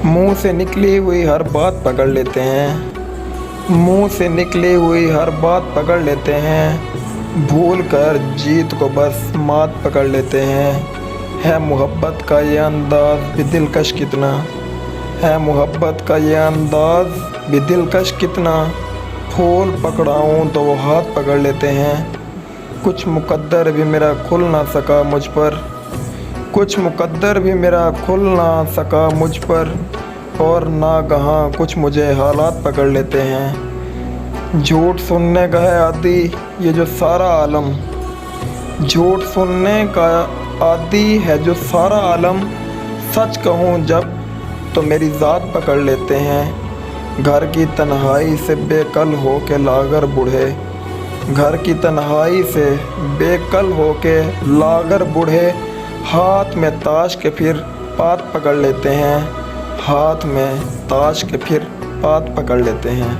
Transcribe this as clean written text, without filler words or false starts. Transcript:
मुंह से निकली हुई हर बात पकड़ लेते हैं, मुंह से निकली हुई हर बात पकड़ लेते हैं, भूल कर जीत को बस मात पकड़ लेते हैं। है मोहब्बत का ये अंदाज़ भी दिलकश कितना, है मोहब्बत का ये अंदाज़ भी दिलकश कितना, फूल पकड़ाऊँ तो वो हाथ पकड़ लेते हैं। कुछ मुकद्दर भी मेरा खुल ना सका मुझ पर, कुछ मुकद्दर भी मेरा खुल ना सका मुझ पर, और नागहां कुछ मुझे हालात पकड़ लेते हैं। झूठ सुनने का है आदी ये जो सारा आलम, झूठ सुनने का आदी है जो सारा आलम, सच कहूँ जब तो मेरी ज़ात पकड़ लेते हैं। घर की तन्हाई से बेकल हो के लागर बूढ़े, घर की तन्हाई से बेकल हो के लागर बूढ़े, हाथ में ताश के फिर पात पकड़ लेते हैं, हाथ में ताश के फिर पात पकड़ लेते हैं।